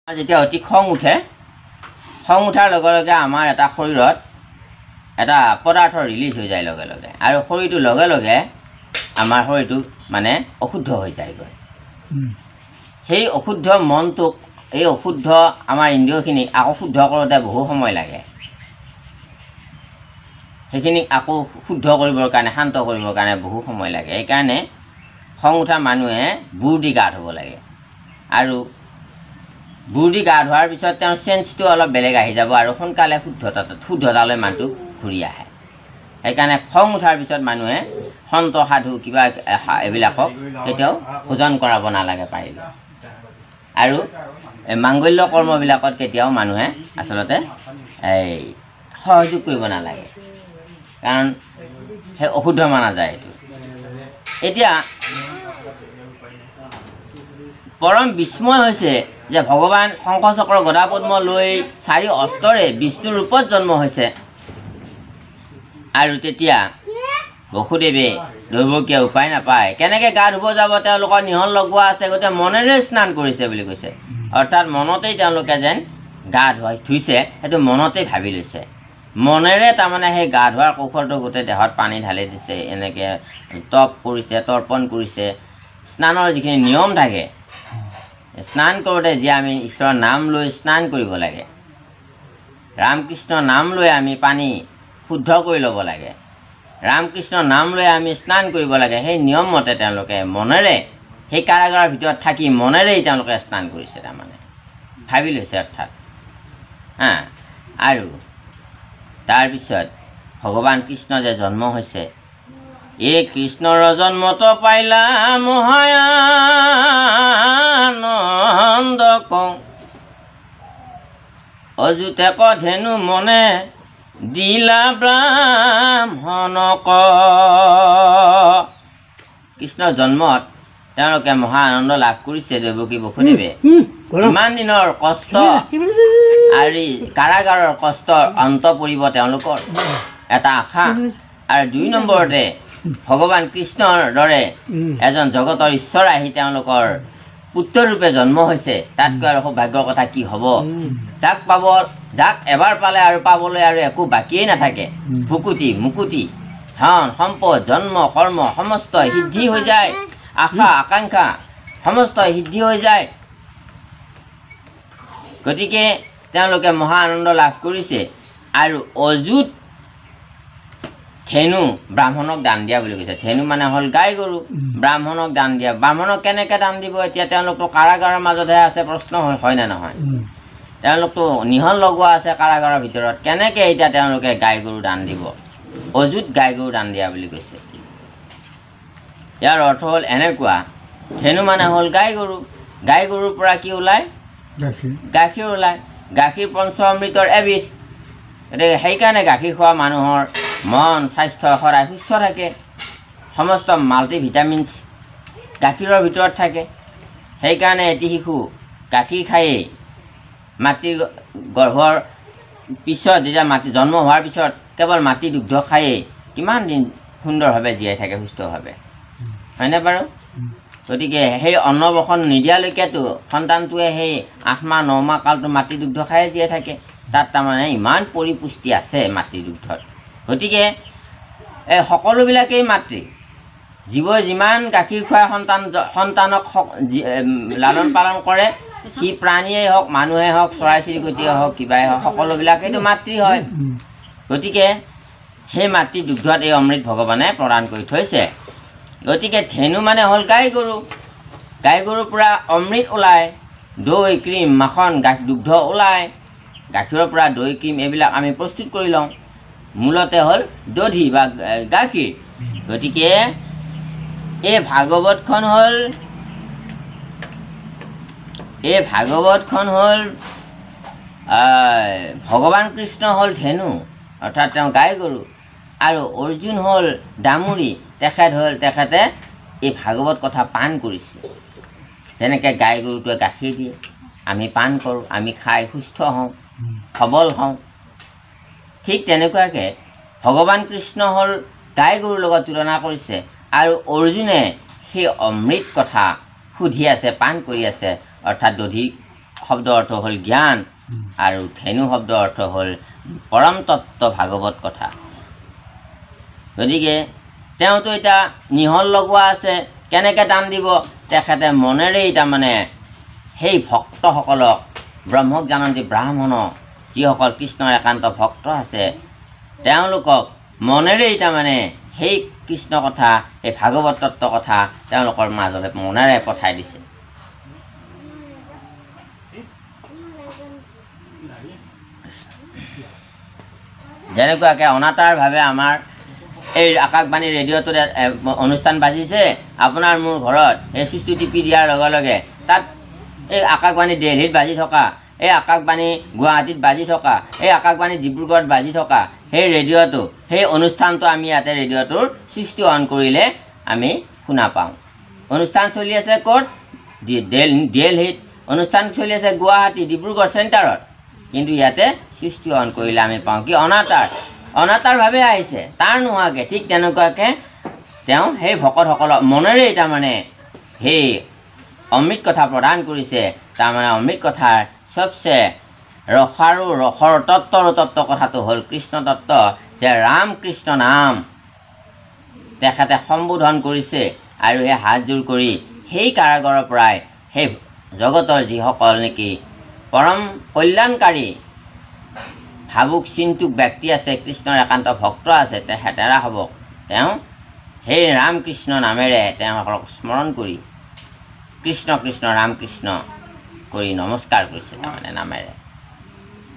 যেতিয়া অতি খং উঠাৰ লগে লগে আমাৰ এটা শৰীৰত এটা পদাৰ্থ ৰিলিজ হৈ যায় লগে লগে আৰু শৰীৰটো লগে লগে আমাৰ শৰীৰটো মানে অশুদ্ধ হৈ যায়গৈ। সেই অশুদ্ধ মনটোক এই অশুদ্ধ আমাৰ ইন্দ্ৰিয়খিনিক আকৌ শুদ্ধ কৰোঁতে বহু সময় লাগে। সেইখিনিক আকৌ শুদ্ধ কৰিবৰ কাৰণে শান্ত কৰিবৰ কাৰণে বহু সময় লাগে। সেইকাৰণে খং উঠা মানুহে বুৰ দি গা ধুব লাগে আৰু বুৰ দি গা ধোৱাৰ পিছত তেওঁৰ চেঞ্চটো অলপ বেলেগ আহি যাব আৰু সোনকালে শুদ্ধতালৈ মানুহটো ঘূৰি আহে। সেইকাৰণে খং উঠাৰ পিছত মানুহে সন্ত সাধু কিবা এইবিলাকক কেতিয়াও ভোজন কৰাব নালাগে পাৰিলে। আৰু মাংগল্য কৰ্মবিলাকত কেতিয়াও মানুহে আচলতে সহযোগ কৰিব নালাগে, কাৰণ সেই অশুদ্ধ মানা যায় এইটো। এতিয়া পৰম বিস্ময় হৈছে যে ভগৱান শংখচক্ৰ গদাপদ্ম লৈ 4 অস্ত্ৰৰে বিষ্ণুৰ ৰূপত জন্ম হৈছে আৰু তেতিয়া বসুদেৱে দৈৱকীয়ে উপায় নাপায় কেনেকৈ গা ধুব যাব, তেওঁলোকৰ নিহন লগোৱা আছে, গতিকে মনেৰে স্নান কৰিছে বুলি কৈছে। অৰ্থাৎ মনতেই তেওঁলোকে যেন গা ধুইছে সেইটো মনতেই ভাবি লৈছে। মনেৰে তাৰমানে সেই গা ধোৱাৰ কৌশলটো গোটেই দেহত পানী ঢালি দিছে, এনেকৈ তপ কৰিছে, তৰ্পণ কৰিছে। স্নানৰ যিখিনি নিয়ম থাকে, স্নান কৰোঁতে যে আমি ঈশ্বৰৰ নাম লৈ স্নান কৰিব লাগে, ৰামকৃষ্ণ নাম লৈ আমি পানী শুদ্ধ কৰি ল'ব লাগে, ৰামকৃষ্ণ নাম লৈ আমি স্নান কৰিব লাগে, সেই নিয়ম মতে তেওঁলোকে মনেৰে সেই কাৰাগাৰৰ ভিতৰত থাকি মনেৰেই তেওঁলোকে স্নান কৰিছে, তাৰমানে ভাবি লৈছে অৰ্থাৎ আৰু তাৰপিছত ভগৱান কৃষ্ণ যে জন্ম হৈছে, এই কৃষ্ণৰ জন্মত পাইলা মহানন্দ কওঁ, অযুতেক ধেনু মনে দিলা ব্ৰাহ্মণক। কৃষ্ণৰ জন্মত তেওঁলোকে মহা আনন্দ লাভ কৰিছে। দেৱকী বসুদেৱে ইমান দিনৰ কষ্ট আৰু কাৰাগাৰৰ কষ্টৰ অন্ত পৰিব তেওঁলোকৰ এটা আশা, আৰু 2 নম্বৰতে ভগৱান কৃষ্ণৰ দৰে এজন জগতৰ ঈশ্বৰ আহি তেওঁলোকৰ পুত্ৰৰূপে জন্ম হৈছে, তাতকৈ আৰু সৌভাগ্যৰ কথা কি হ'ব। যাক এবাৰ পালে আৰু পাবলৈ আৰু একো বাকীয়েই নাথাকে। ভুকুটি মুকুতি ধন সম্পদ জন্ম কৰ্ম সমস্ত সিদ্ধি হৈ যায়, আশা আকাংক্ষা সমস্ত সিদ্ধি হৈ যায়। গতিকে তেওঁলোকে মহা আনন্দ লাভ কৰিছে আৰু অযুত ধেনু ব্ৰাহ্মণক দান দিয়া বুলি কৈছে। ধেনু মানে হ'ল গাই গৰু, ব্ৰাহ্মণক দান দিয়া। ব্ৰাহ্মণক কেনেকৈ দান দিব? এতিয়া তেওঁলোকতো কাৰাগাৰৰ মাজতহে আছে, প্ৰশ্ন হয় নে নহয়? তেওঁলোকতো নিহন লগোৱা আছে কাৰাগাৰৰ ভিতৰত, কেনেকৈ এতিয়া তেওঁলোকে গাই গৰু দান দিব? অযুত গাই গৰু দান দিয়া বুলি কৈছে। ইয়াৰ অৰ্থ হ'ল এনেকুৱা, ধেনু মানে হ'ল গাই গৰু, গাই গৰুৰ পৰা কি ওলায়? গাখীৰ ওলায়। গাখীৰ পঞ্চ অমৃতৰ এবিধ। গতিকে সেইকাৰণে গাখীৰ খোৱা মানুহৰ মন স্বাস্থ্য সদায় সুস্থ থাকে। সমস্ত মাল্টিভিটামিনছ গাখীৰৰ ভিতৰত থাকে। সেইকাৰণে এটি শিশু গাখীৰ খায়েই মাতৃৰ গৰ্ভৰ পিছত, যেতিয়া জন্ম হোৱাৰ পিছত কেৱল মাতৃ দুগ্ধ খায়েই কিমান দিন সুন্দৰভাৱে জীয়াই থাকে, সুস্থভাৱে, হয়নে বাৰু? গতিকে সেই অন্নবসন নিদিয়ালৈকেতো সন্তানটোৱে সেই 8 মাহ 9 মাহ কালটো মাতৃ দুগ্ধ খায়ে জীয়াই থাকে। তাত তাৰমানে ইমান পৰিপুষ্টি আছে মাতৃ দুগ্ধত। গতিকে এই সকলোবিলাকেই মাতৃ। জীৱই যিমান গাখীৰ খুৱাই সন্তানক লালন পালন কৰে, সি প্ৰাণীয়েই হওক, মানুহেই হওক, চৰাই চিৰিকটিয়ে হওক, কিবাই হওক, সকলোবিলাকেইতো মাতৃ হয়। গতিকে সেই মাতৃ দুগ্ধত এই অমৃত ভগৱানে প্ৰদান কৰি থৈছে। গতিকে ধেনু মানে হ'ল গাই গৰু। গাই গৰুৰ পৰা অমৃত ওলায়, দৈ ক্ৰীম মাখন দুগ্ধ ওলায়। গাখীৰৰ পৰা দৈ ক্ৰীম এইবিলাক আমি প্ৰস্তুত কৰি লওঁ। মূলতে হ'ল দধি বা গাখীৰ। গতিকে এই ভাগৱতখন হ'ল ভগৱান কৃষ্ণ হ'ল ধেনু, অৰ্থাৎ তেওঁ গাই গৰু, আৰু অৰ্জুন হ'ল দামুৰী। তেখেতে এই ভাগৱত কথা পান কৰিছে। যেনেকৈ গাই গৰুটোৱে গাখীৰ দিয়ে, আমি পান কৰোঁ, আমি খাই সুস্থ হওঁ, সবল হওঁ। ঠিক তেনেকুৱাকৈ ভগৱান কৃষ্ণ হ'ল গাই গৰুৰ লগত তুলনা কৰিছে, আৰু অৰ্জুনে সেই অমৃত কথা সুধি আছে, পান কৰি আছে, অৰ্থাৎ দধি শব্দ অৰ্থ হ'ল জ্ঞান আৰু ধেনু শব্দ অৰ্থ হ'ল পৰম তত্ত্ব ভাগৱত কথা। গতিকে তেওঁতো এতিয়া নিহল লগোৱা আছে, কেনেকৈ দান দিব? তেখেতে মনেৰেই তাৰমানে সেই ভক্তসকলক, ব্ৰহ্মক জানন্তী ব্ৰাহ্মণক, যিসকল কৃষ্ণৰ একান্ত ভক্ত আছে, তেওঁলোকক মনেৰেই তাৰমানে সেই কৃষ্ণ কথা, সেই ভাগৱত তত্ত্ব কথা তেওঁলোকৰ মাজলৈ মনেৰে পঠাই দিছে। যেনেকুৱাকৈ অনাতাঁৰভাৱে আমাৰ এই আকাশবাণী ৰেডিঅ'টোত অনুষ্ঠান বাজিছে, আপোনাৰ মোৰ ঘৰত এই চুইচটো টিপি দিয়াৰ লগে লগে তাত এই আকাশবাণী দিল্লীত বাজি থকা, এই আকাশবাণী গুৱাহাটীত বাজি থকা, এই আকাশবাণী ডিব্ৰুগড়ত বাজি থকা সেই ৰেডিঅ'টো, সেই অনুষ্ঠানটো আমি ইয়াতে ৰেডিঅ'টোৰ চুইচটো অন কৰিলে আমি শুনা পাওঁ। অনুষ্ঠান চলি আছে ক'ত? দিল্লীত। অনুষ্ঠান চলি আছে গুৱাহাটী, ডিব্ৰুগড় চেণ্টাৰত। কিন্তু ইয়াতে চুইচটো অন কৰিলে আমি পাওঁ কি? অনাতাঁৰভাৱে আহিছে, তাৰ নোহোৱাকৈ। ঠিক তেনেকুৱাকৈ তেওঁ সেই ভকতসকলক মনেৰেই তাৰমানে সেই অমৃত কথা প্ৰদান কৰিছে। তাৰমানে অমৃত কথাৰ চবচে ৰসাৰো ৰসৰ তত্ত্ব কথাটো হ'ল কৃষ্ণ তত্ত্ব, যে ৰাম কৃষ্ণ নাম তেখেতে সম্বোধন কৰিছে। আৰু সেই হাতযোৰ কৰি সেই কাৰাগাৰৰ পৰাই সেই জগতৰ যিসকল নেকি পৰম কল্যাণকাৰী ভাবুক চিন্তুক ব্যক্তি আছে, কৃষ্ণৰ একান্ত ভক্ত আছে, তেখেতেৰা হ'ব তেওঁ সেই ৰামকৃষ্ণ নামেৰে তেওঁসকলক স্মৰণ কৰি কৃষ্ণ কৃষ্ণ ৰাম কৃষ্ণ কৰি নমস্কাৰ কৰিছে তাৰমানে নামেৰে।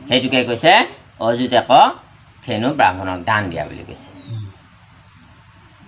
সেইটোকে কৈছে অযুতক ধেনু ব্ৰাহ্মণক দান দিয়া বুলি কৈছে।